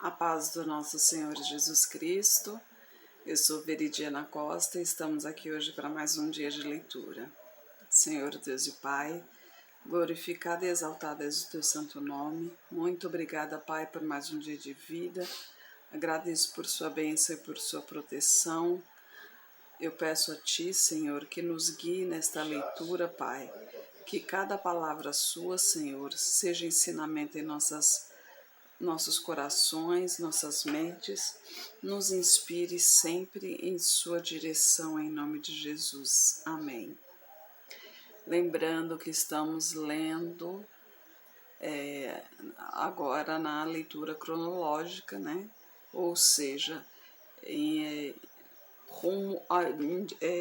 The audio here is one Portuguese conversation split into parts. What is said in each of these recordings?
A paz do nosso Senhor Jesus Cristo. Eu sou Veridiana Costa e estamos aqui hoje para mais um dia de leitura. Senhor Deus e Pai, glorificado e exaltado és o teu santo nome. Muito obrigada, Pai, por mais um dia de vida. Agradeço por sua bênção e por sua proteção. Eu peço a Ti, Senhor, que nos guie nesta leitura, Pai. Que cada palavra sua, Senhor, seja ensinamento em nossos corações, nossas mentes, nos inspire sempre em sua direção, em nome de Jesus. Amém. Lembrando que estamos lendo agora na leitura cronológica, né? Ou seja,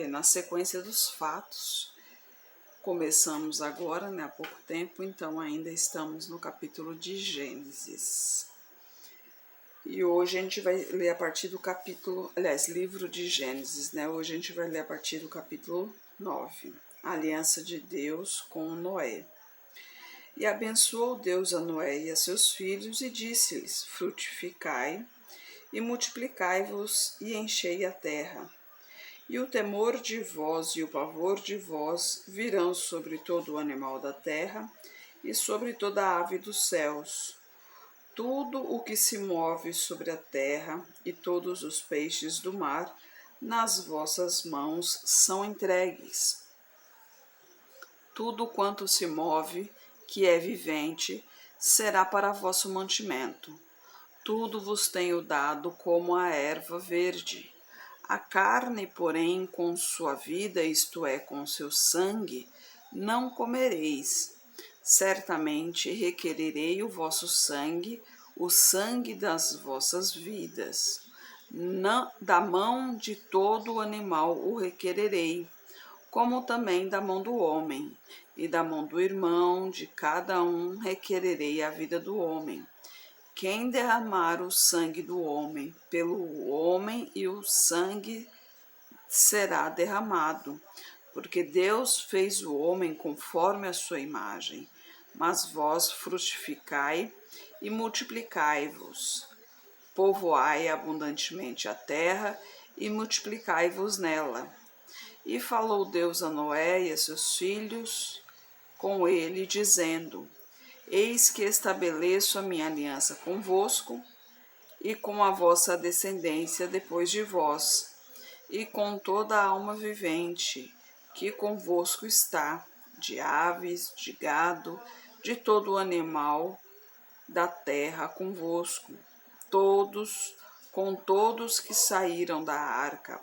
na sequência dos fatos. Começamos agora, né, há pouco tempo, então ainda estamos no capítulo de Gênesis. E hoje a gente vai ler a partir do capítulo, livro de Gênesis, né? Hoje a gente vai ler a partir do capítulo 9, a aliança de Deus com Noé. E abençoou Deus a Noé e a seus filhos e disse-lhes: frutificai e multiplicai-vos e enchei a terra. E o temor de vós e o pavor de vós virão sobre todo o animal da terra e sobre toda a ave dos céus. Tudo o que se move sobre a terra e todos os peixes do mar, nas vossas mãos são entregues. Tudo quanto se move, que é vivente, será para vosso mantimento. Tudo vos tenho dado como a erva verde. A carne, porém, com sua vida, isto é, com seu sangue, não comereis. Certamente requererei o vosso sangue, o sangue das vossas vidas. Da mão de todo o animal o requererei, como também da mão do homem, e da mão do irmão, de cada um requererei a vida do homem. Quem derramar o sangue do homem, pelo homem e o sangue será derramado, porque Deus fez o homem conforme a sua imagem. Mas vós frutificai e multiplicai-vos, povoai abundantemente a terra e multiplicai-vos nela. E falou Deus a Noé e a seus filhos com ele, dizendo: Eis que estabeleço a minha aliança convosco e com a vossa descendência depois de vós, e com toda a alma vivente que convosco está, de aves, de gado, de todo o animal da terra convosco, com todos que saíram da arca,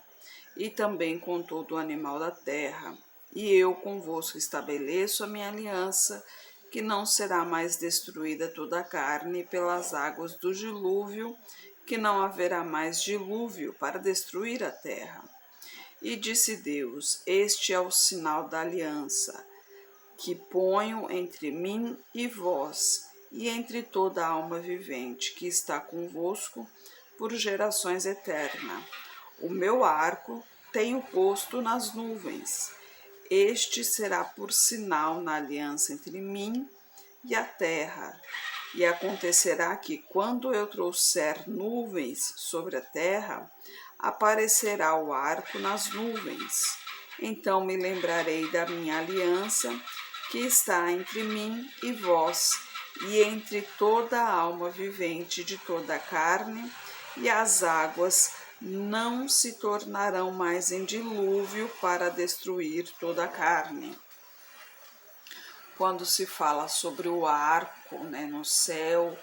e também com todo o animal da terra. E eu convosco estabeleço a minha aliança, que não será mais destruída toda a carne pelas águas do dilúvio, que não haverá mais dilúvio para destruir a terra. E disse Deus: Este é o sinal da aliança, que ponho entre mim e vós, e entre toda a alma vivente que está convosco por gerações eternas. O meu arco tenho posto nas nuvens. Este será por sinal na aliança entre mim e a terra. E acontecerá que, quando eu trouxer nuvens sobre a terra, aparecerá o arco nas nuvens. Então me lembrarei da minha aliança, que está entre mim e vós, e entre toda a alma vivente de toda a carne, e as águas não se tornarão mais em dilúvio para destruir toda a carne. Quando se fala sobre o arco, né, no céu,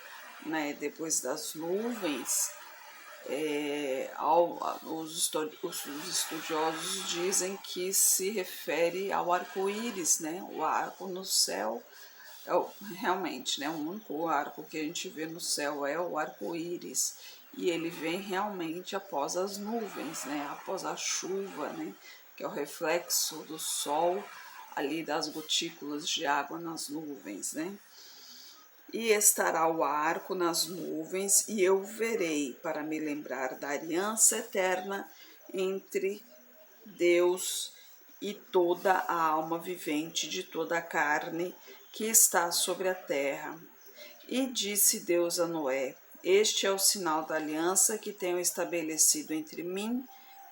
né, depois das nuvens, os estudiosos dizem que se refere ao arco-íris, né? O arco no céu realmente, né? O único arco que a gente vê no céu é o arco-íris, e ele vem realmente após as nuvens, né? Após a chuva, né? Que é o reflexo do sol ali das gotículas de água nas nuvens, né? E estará o arco nas nuvens, e eu verei para me lembrar da aliança eterna entre Deus e toda a alma vivente de toda a carne que está sobre a terra. E disse Deus a Noé: Este é o sinal da aliança que tenho estabelecido entre mim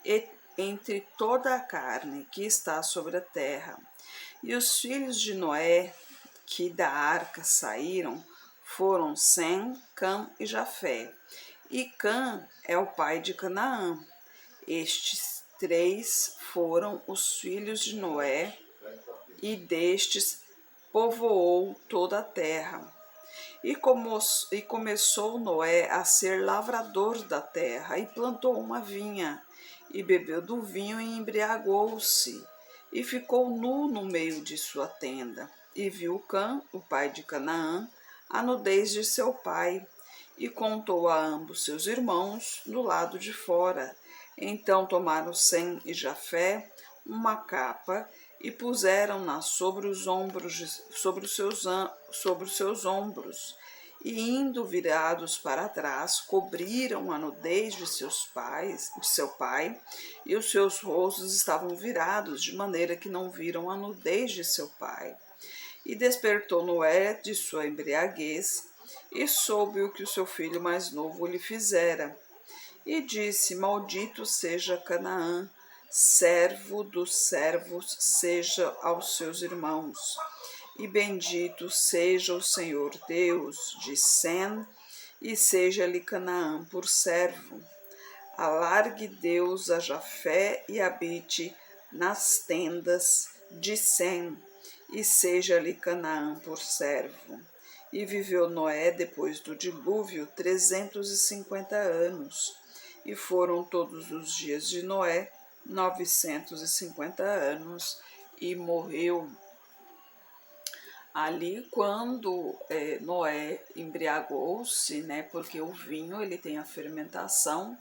e entre toda a carne que está sobre a terra. E os filhos de Noé, que da arca saíram, foram Sem, Cã e Jafé. E Cã é o pai de Canaã. Estes três foram os filhos de Noé, e destes povoou toda a terra. E começou Noé a ser lavrador da terra, e plantou uma vinha, e bebeu do vinho e embriagou-se, e ficou nu no meio de sua tenda. E viu Cã, o pai de Canaã, a nudez de seu pai, e contou a ambos seus irmãos do lado de fora. Então tomaram Sem e Jafé uma capa e puseram-na sobre os ombros, sobre os seus ombros, e indo virados para trás, cobriram a nudez de seu pai, e os seus rostos estavam virados, de maneira que não viram a nudez de seu pai. E despertou Noé de sua embriaguez, e soube o que o seu filho mais novo lhe fizera. E disse: Maldito seja Canaã, servo dos servos seja aos seus irmãos. E bendito seja o Senhor Deus de Sem, e seja-lhe Canaã por servo. Alargue Deus a Jafé e habite nas tendas de Sem, e seja-lhe Canaã por servo. E viveu Noé depois do dilúvio 350 anos, e foram todos os dias de Noé 950 anos, e morreu. Ali, quando Noé embriagou-se, né, porque o vinho ele tem a fermentação,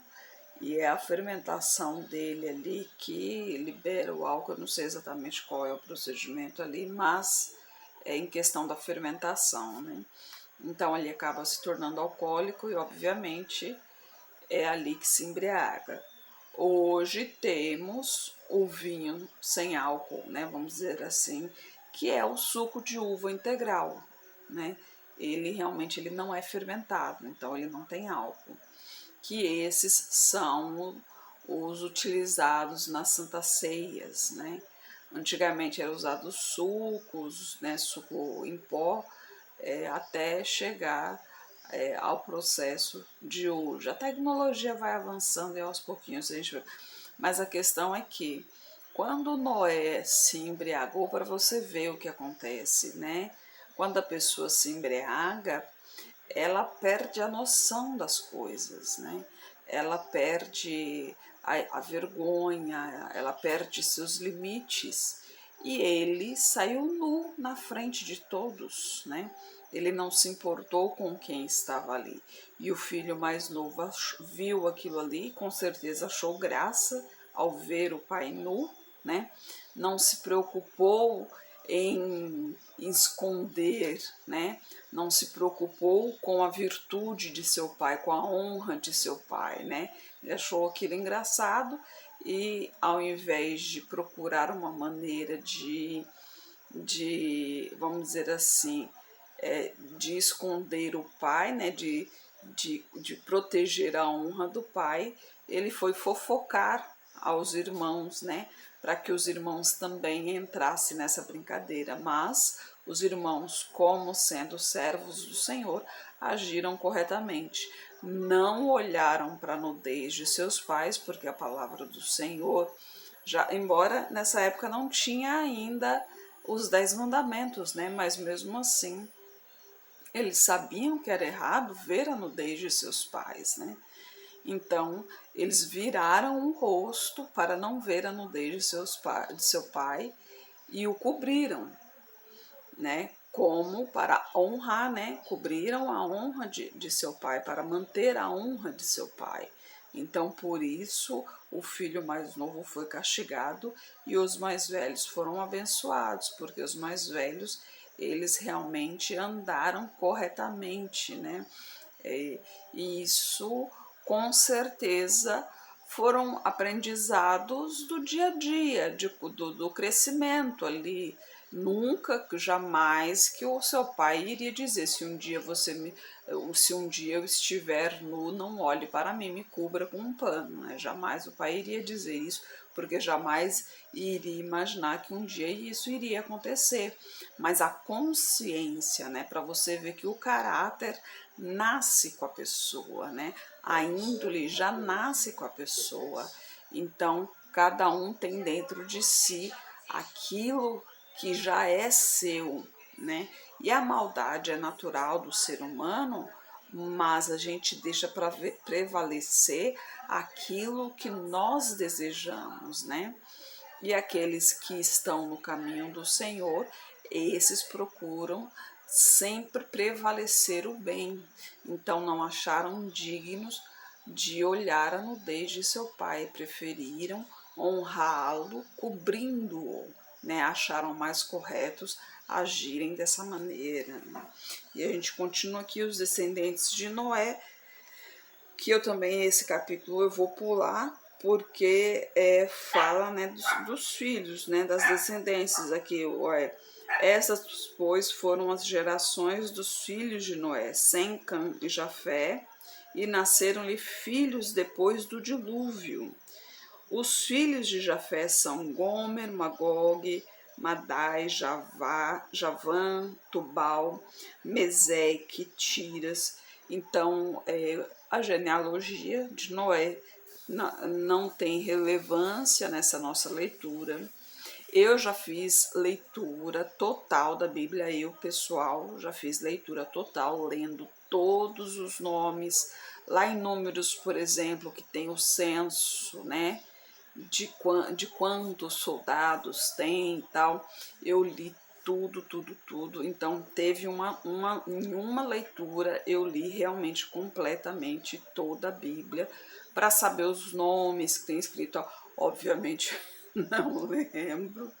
e é a fermentação dele ali que libera o álcool. Eu não sei exatamente qual é o procedimento ali, mas é em questão da fermentação, né? Então ele acaba se tornando alcoólico e, obviamente, é ali que se embriaga. Hoje temos o vinho sem álcool, né? Vamos dizer assim, que é o suco de uva integral, né? Ele realmente ele não é fermentado, então ele não tem álcool. Que esses são os utilizados nas santas ceias, né? Antigamente eram usados sucos, né? Suco em pó, até chegar ao processo de hoje. A tecnologia vai avançando e aos pouquinhos a gente vê. Mas a questão é que quando Noé se embriagou, para você ver o que acontece, né? Quando a pessoa se embriaga, ela perde a noção das coisas, né? Ela perde a vergonha, ela perde seus limites, e ele saiu nu na frente de todos, né? Ele não se importou com quem estava ali. E o filho mais novo viu aquilo ali, com certeza achou graça ao ver o pai nu, né? Não se preocupou em esconder, né? Não se preocupou com a virtude de seu pai, com a honra de seu pai, né? Ele achou aquilo engraçado e, ao invés de procurar uma maneira vamos dizer assim, de esconder o pai, né? De proteger a honra do pai, ele foi fofocar aos irmãos, né? Para que os irmãos também entrassem nessa brincadeira. Mas os irmãos, como sendo servos do Senhor, agiram corretamente. Não olharam para a nudez de seus pais, porque a palavra do Senhor, já, embora nessa época não tinha ainda os 10 mandamentos, né? Mas mesmo assim, eles sabiam que era errado ver a nudez de seus pais, né? Então, eles viraram o rosto para não ver a nudez de seu pai, e o cobriram, né? Como para honrar, né? Cobriram a honra de seu pai, para manter a honra de seu pai. Então, por isso, o filho mais novo foi castigado e os mais velhos foram abençoados, porque os mais velhos, eles realmente andaram corretamente, né? E isso, com certeza, foram aprendizados do dia a dia, do crescimento ali, Nunca, jamais que o seu pai iria dizer, se um dia eu estiver nu, não olhe para mim, me cubra com um pano, né? Jamais o pai iria dizer isso, porque jamais iria imaginar que um dia isso iria acontecer. Mas a consciência, né, para você ver que o caráter nasce com a pessoa, né? A índole já nasce com a pessoa. Então, cada um tem dentro de si aquilo que já é seu, né? E a maldade é natural do ser humano, mas a gente deixa para prevalecer aquilo que nós desejamos, né? E aqueles que estão no caminho do Senhor, esses procuram sempre prevalecer o bem. Então não acharam dignos de olhar a nudez de seu pai, preferiram honrá-lo, cobrindo-o, né? Acharam mais corretos agirem dessa maneira, né? E a gente continua aqui os descendentes de Noé, que eu também, esse capítulo eu vou pular, porque fala, né, dos filhos, né, das descendências aqui. Essas, pois, foram as gerações dos filhos de Noé, Sem, Cã e Jafé, e nasceram-lhe filhos depois do dilúvio. Os filhos de Jafé são Gomer, Magog, Madai, Javã, Tubal, Meseque, Tiras. Então, a genealogia de Noé não tem relevância nessa nossa leitura. Eu já fiz leitura total da Bíblia, eu, pessoal, já fiz leitura total, lendo todos os nomes. Lá em Números, por exemplo, que tem o censo, né? De quantos soldados tem e tal. Eu li tudo, tudo, tudo. Então, teve em uma leitura, eu li realmente completamente toda a Bíblia para saber os nomes que tem escrito. Obviamente, não lembro.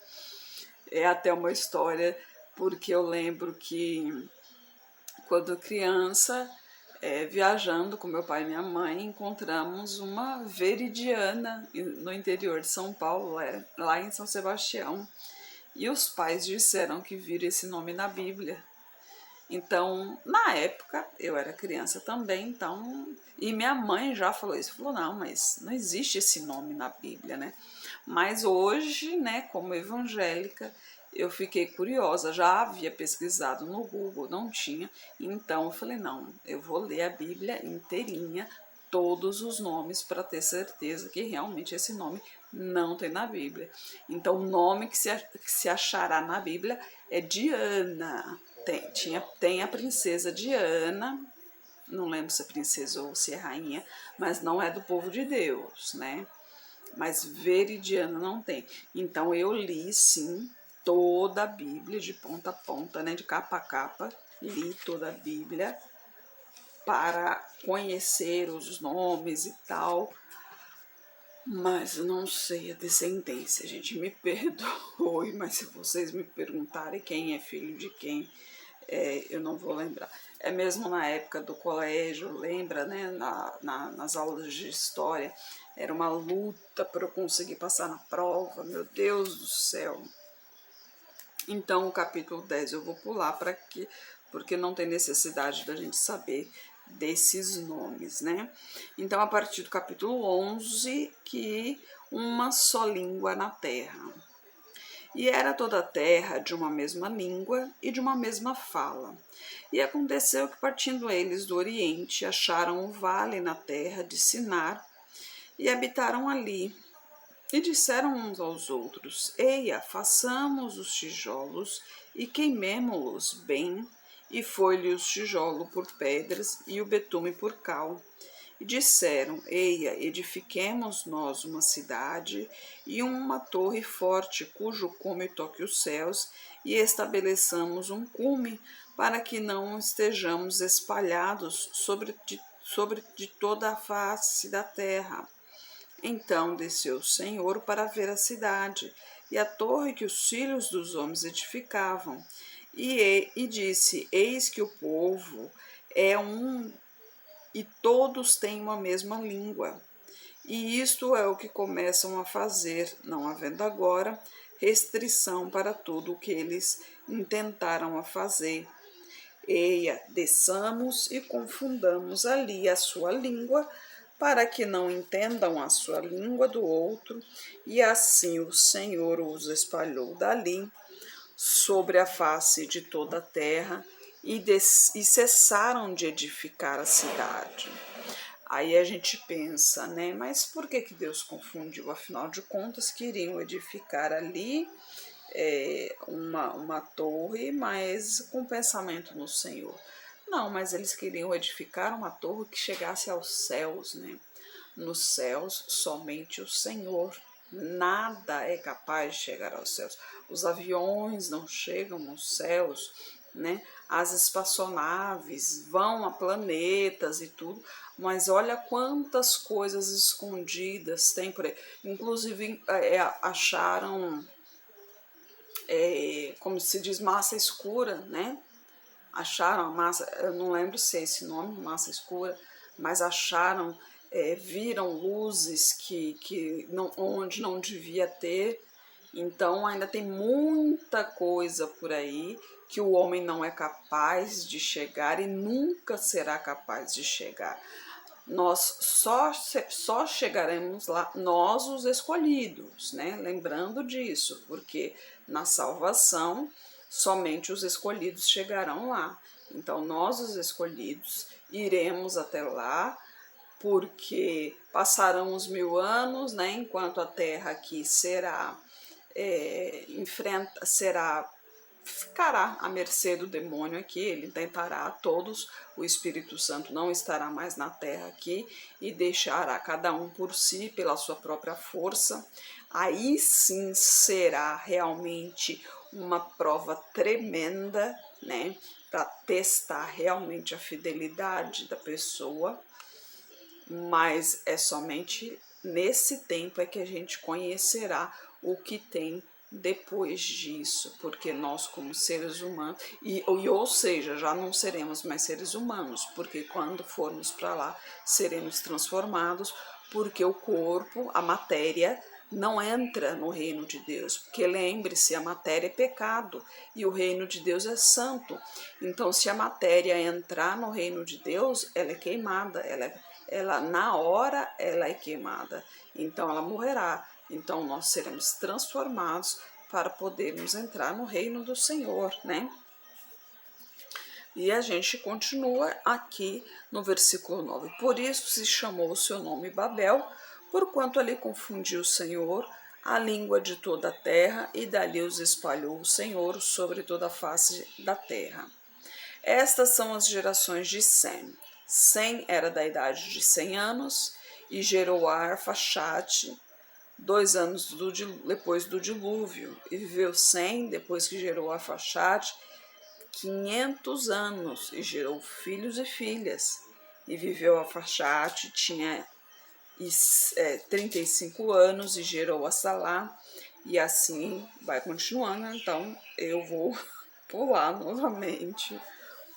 É até uma história, porque eu lembro que quando criança, viajando com meu pai e minha mãe, encontramos uma veridiana no interior de São Paulo, lá em São Sebastião. E os pais disseram que viram esse nome na Bíblia. Então, na época, eu era criança também, então. E minha mãe já falou isso, falou: não, mas não existe esse nome na Bíblia, né? Mas hoje, né, como evangélica, eu fiquei curiosa, já havia pesquisado no Google, não tinha, então eu falei: não, eu vou ler a Bíblia inteirinha, todos os nomes, para ter certeza que realmente esse nome não tem na Bíblia. Então, o nome que se achará na Bíblia é Diana. Tem a princesa Diana, não lembro se é princesa ou se é rainha, mas não é do povo de Deus, né? Mas veridiana não tem. Então eu li, sim, toda a Bíblia, de ponta a ponta, né? De capa a capa, li toda a Bíblia para conhecer os nomes e tal, mas não sei a descendência, gente, me perdoe, mas se vocês me perguntarem quem é filho de quem, eu não vou lembrar. É mesmo na época do colégio, lembra, né? Nas aulas de história, era uma luta para eu conseguir passar na prova, meu Deus do céu. Então, o capítulo 10 eu vou pular para aqui, porque não tem necessidade da gente saber desses nomes, né? Então, a partir do capítulo 11, que uma só língua na terra. E era toda a terra de uma mesma língua e de uma mesma fala. E aconteceu que, partindo eles do Oriente, acharam um vale na terra de Sinar e habitaram ali. E disseram uns aos outros: Eia, façamos os tijolos e queimemo-los bem. E foi-lhe os tijolos por pedras e o betume por cal. E disseram: Eia, edifiquemos nós uma cidade e uma torre forte, cujo cume toque os céus, e estabeleçamos um cume, para que não estejamos espalhados sobre de toda a face da terra. Então desceu o Senhor para ver a cidade e a torre que os filhos dos homens edificavam. E disse: Eis que o povo é um e todos têm uma mesma língua. E isto é o que começam a fazer, não havendo agora restrição para tudo o que eles intentaram a fazer. Eia, desçamos e confundamos ali a sua língua, para que não entendam a sua língua do outro, e assim o Senhor os espalhou dali sobre a face de toda a terra, e cessaram de edificar a cidade. Aí a gente pensa, né? Mas por que Deus confundiu? Afinal de contas, queriam edificar ali uma torre, mas com pensamento no Senhor. Não, mas eles queriam edificar uma torre que chegasse aos céus, né? Nos céus, somente o Senhor. Nada é capaz de chegar aos céus. Os aviões não chegam aos céus, né? As espaçonaves vão a planetas e tudo, mas olha quantas coisas escondidas tem por aí. Inclusive, acharam, como se diz, massa escura, né? Acharam a massa, eu não lembro se é esse nome, massa escura, mas acharam, viram luzes que não, onde não devia ter. Então ainda tem muita coisa por aí que o homem não é capaz de chegar e nunca será capaz de chegar. Nós só chegaremos lá, nós os escolhidos, né? Lembrando disso, porque na salvação somente os escolhidos chegarão lá. Então nós, os escolhidos, iremos até lá, porque passarão os 1000 anos, né? Enquanto a terra aqui ficará à mercê do demônio aqui, ele tentará a todos, o Espírito Santo não estará mais na terra aqui e deixará cada um por si, pela sua própria força. Aí sim será realmente uma prova tremenda, né, para testar realmente a fidelidade da pessoa, mas é somente nesse tempo é que a gente conhecerá o que tem depois disso, porque nós como seres humanos, ou seja, já não seremos mais seres humanos, porque quando formos para lá seremos transformados, porque o corpo, a matéria, não entra no reino de Deus, porque lembre-se, a matéria é pecado e o reino de Deus é santo. Então, se a matéria entrar no reino de Deus, ela é queimada, ela na hora ela é queimada, então ela morrerá. Então nós seremos transformados para podermos entrar no reino do Senhor, né? E a gente continua aqui no versículo 9. Por isso se chamou o seu nome Babel, porquanto ali confundiu o Senhor a língua de toda a terra, e dali os espalhou o Senhor sobre toda a face da terra. Estas são as gerações de Sem. Sem era da idade de 100 anos e gerou a Arfaxade 2 anos depois do dilúvio. E viveu Sem, depois que gerou a Arfaxade, 500 anos e gerou filhos e filhas. E viveu a Arfaxade, tinha 35 anos e gerou a Salá. E assim vai continuando, então eu vou pular novamente,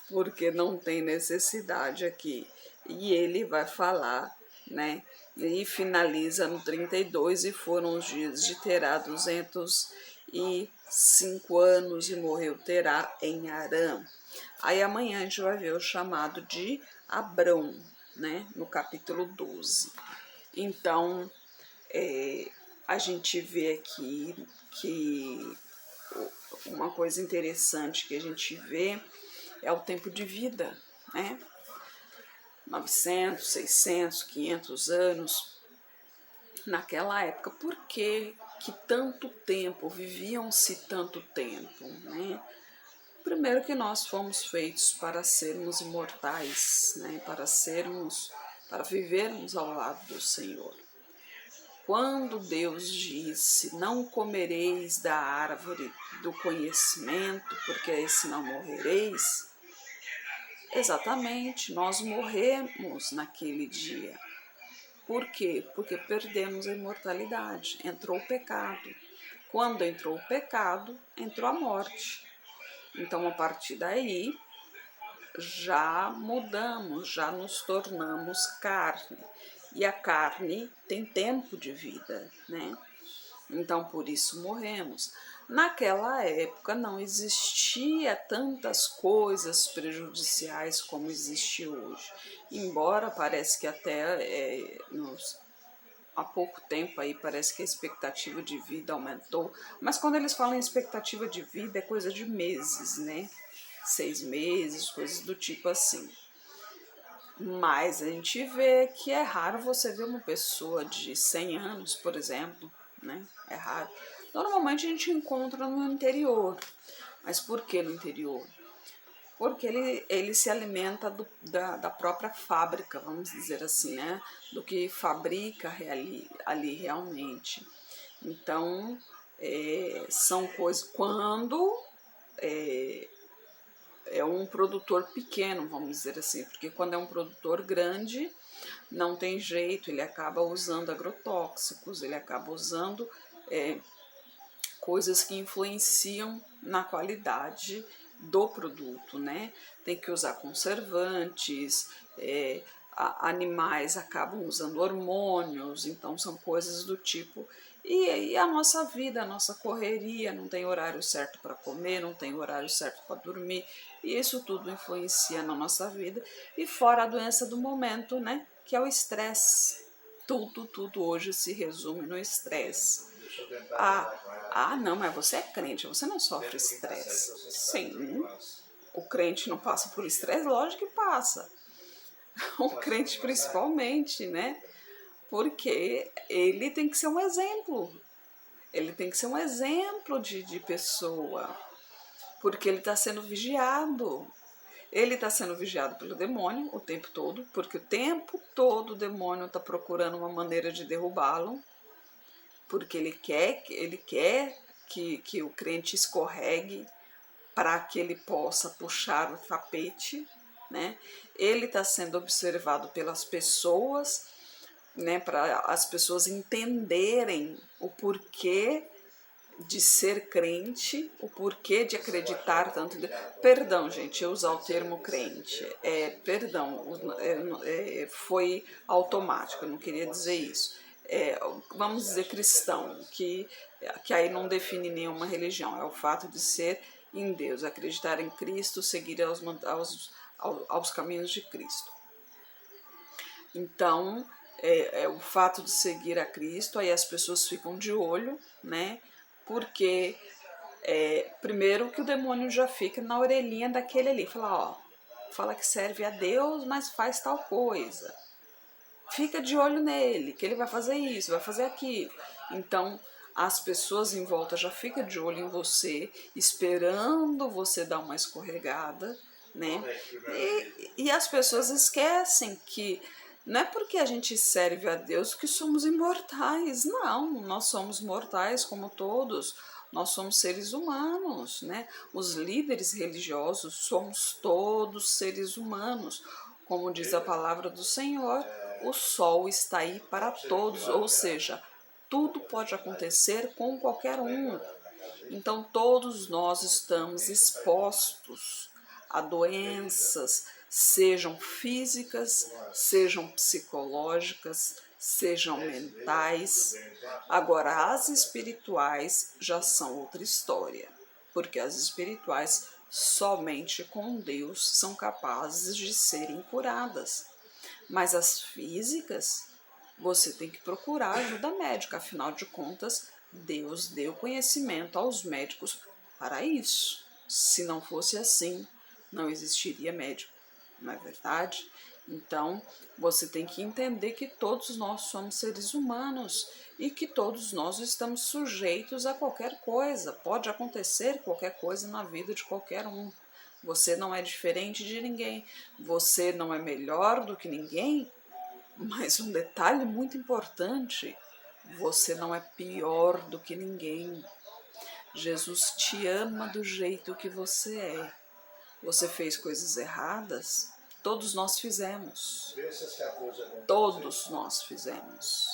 porque não tem necessidade aqui. E ele vai falar, né? E finaliza no 32, e foram os dias de Terá 205 anos, e morreu Terá em Arã. Aí amanhã a gente vai ver o chamado de Abrão, né? No capítulo 12. Então, a gente vê aqui que uma coisa interessante que a gente vê é o tempo de vida, né? 900, 600, 500 anos naquela época. Por que tanto tempo, viviam-se tanto tempo, né? Primeiro que nós fomos feitos para sermos imortais, né? Para vivermos ao lado do Senhor. Quando Deus disse, não comereis da árvore do conhecimento, porque aí senão morrereis, exatamente, nós morremos naquele dia. Por quê? Porque perdemos a imortalidade, entrou o pecado. Quando entrou o pecado, entrou a morte. Então, a partir daí, já mudamos, já nos tornamos carne. E a carne tem tempo de vida, né? Então, por isso morremos. Naquela época não existia tantas coisas prejudiciais como existe hoje. Embora parece que até há pouco tempo aí parece que a expectativa de vida aumentou, mas quando eles falam em expectativa de vida é coisa de meses, né? 6 meses, coisas do tipo assim. Mas a gente vê que é raro você ver uma pessoa de 100 anos, por exemplo, né? É raro. Normalmente a gente encontra no interior. Mas por que no interior? Porque ele se alimenta da própria fábrica, vamos dizer assim, né? Do que fabrica ali realmente. Então, são coisas. Quando é um produtor pequeno, vamos dizer assim, porque quando é um produtor grande, não tem jeito, ele acaba usando agrotóxicos, ele acaba usando coisas que influenciam na qualidade do produto, né? Tem que usar conservantes, animais acabam usando hormônios, então são coisas do tipo. E a nossa vida, a nossa correria, não tem horário certo para comer, não tem horário certo para dormir, e isso tudo influencia na nossa vida. E fora a doença do momento, né? Que é o estresse. Tudo hoje se resume no estresse. Não, mas você é crente, você não sofre estresse. Sim, o crente não passa por estresse? Lógico que passa. O crente principalmente, né? Porque ele tem que ser um exemplo. Ele tem que ser um exemplo de pessoa. Porque ele está sendo vigiado. Ele está sendo vigiado pelo demônio o tempo todo, porque o tempo todo o demônio está procurando uma maneira de derrubá-lo, porque ele quer que o crente escorregue para que ele possa puxar o tapete, né? Ele está sendo observado pelas pessoas, né? Para as pessoas entenderem o porquê de ser crente, o porquê de acreditar tanto. Perdão, gente, eu usar o termo crente. Perdão, foi automático, eu não queria dizer isso. Vamos dizer cristão, que aí não define nenhuma religião, é o fato de ser em Deus, acreditar em Cristo, seguir aos caminhos de Cristo. Então, o fato de seguir a Cristo, aí as pessoas ficam de olho, né? Porque, primeiro que o demônio já fica na orelhinha daquele ali, fala que serve a Deus, mas faz tal coisa. Fica de olho nele, que ele vai fazer isso, vai fazer aquilo. Então, as pessoas em volta já ficam de olho em você, esperando você dar uma escorregada, né? E as pessoas esquecem que não é porque a gente serve a Deus que somos imortais. Não, nós somos mortais como todos. Nós somos seres humanos, né? Os líderes religiosos somos todos seres humanos. Como diz a palavra do Senhor, o sol está aí para todos, ou seja, tudo pode acontecer com qualquer um. Então, todos nós estamos expostos a doenças, sejam físicas, sejam psicológicas, sejam mentais. Agora, as espirituais já são outra história, porque as espirituais somente com Deus são capazes de serem curadas. Mas as físicas, você tem que procurar ajuda médica, afinal de contas, Deus deu conhecimento aos médicos para isso. Se não fosse assim, não existiria médico, não é verdade? Então, você tem que entender que todos nós somos seres humanos e que todos nós estamos sujeitos a qualquer coisa. Pode acontecer qualquer coisa na vida de qualquer um. Você não é diferente de ninguém. Você não é melhor do que ninguém, mas um detalhe muito importante: você não é pior do que ninguém. Jesus te ama do jeito que você é. Você fez coisas erradas? Todos nós fizemos. Todos nós fizemos.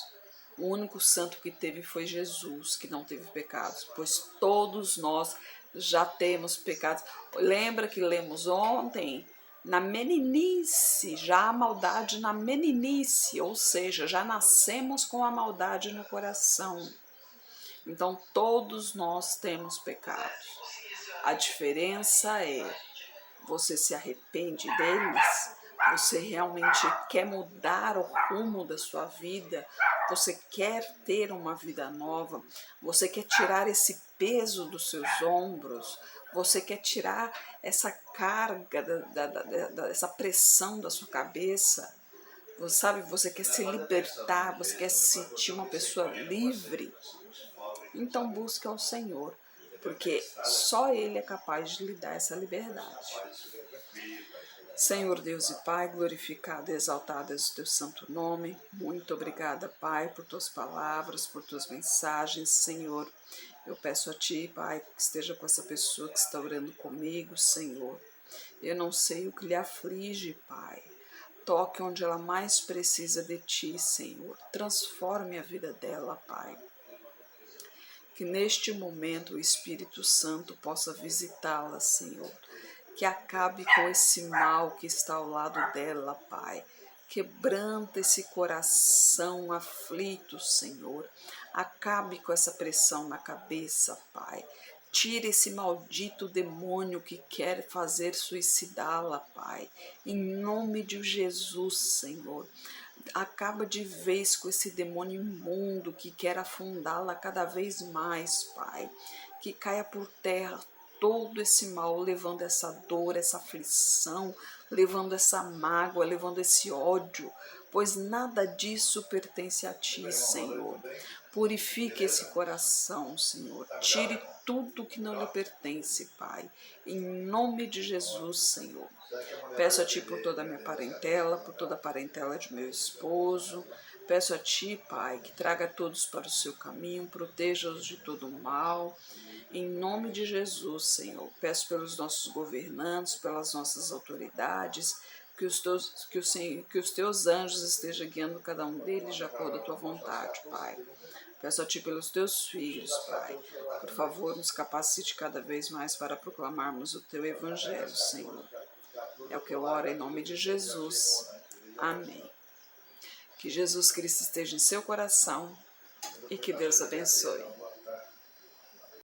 O único santo que teve foi Jesus, que não teve pecados, pois todos nós já temos pecados. Lembra que lemos ontem na meninice, já há maldade na meninice, ou seja, já nascemos com a maldade no coração. Então todos nós temos pecados. A diferença é, você se arrepende deles? Você realmente quer mudar o rumo da sua vida? Você quer ter uma vida nova? Você quer tirar esse peso dos seus ombros? Você quer tirar essa carga, essa pressão da sua cabeça? Você sabe, você quer se libertar, você quer se sentir uma pessoa livre? Então busque ao Senhor, porque só Ele é capaz de lhe dar essa liberdade. Senhor Deus e Pai, glorificado e exaltado é o teu santo nome. Muito obrigada, Pai, por tuas palavras, por tuas mensagens, Senhor. Eu peço a Ti, Pai, que esteja com essa pessoa que está orando comigo, Senhor. Eu não sei o que lhe aflige, Pai. Toque onde ela mais precisa de Ti, Senhor. Transforme a vida dela, Pai. Que neste momento o Espírito Santo possa visitá-la, Senhor. Que acabe com esse mal que está ao lado dela, Pai. Quebranta esse coração aflito, Senhor. Acabe com essa pressão na cabeça, Pai. Tire esse maldito demônio que quer fazer suicidá-la, Pai. Em nome de Jesus, Senhor. Acaba de vez com esse demônio imundo que quer afundá-la cada vez mais, Pai. Que caia por terra todo esse mal, levando essa dor, essa aflição, levando essa mágoa, levando esse ódio, pois nada disso pertence a Ti, Senhor. Purifique esse coração, Senhor. Tire tudo que não lhe pertence, Pai. Em nome de Jesus, Senhor. Peço a Ti por toda a minha parentela, por toda a parentela de meu esposo. Peço a Ti, Pai, que traga todos para o seu caminho, proteja-os de todo o mal. Em nome de Jesus, Senhor. Peço pelos nossos governantes, pelas nossas autoridades, que os teus anjos estejam guiando cada um deles de acordo com a tua vontade, Pai. Peço a Ti pelos teus filhos, Pai. Por favor, nos capacite cada vez mais para proclamarmos o Teu Evangelho, Senhor. É o que eu oro em nome de Jesus. Amém. Que Jesus Cristo esteja em seu coração e que Deus abençoe.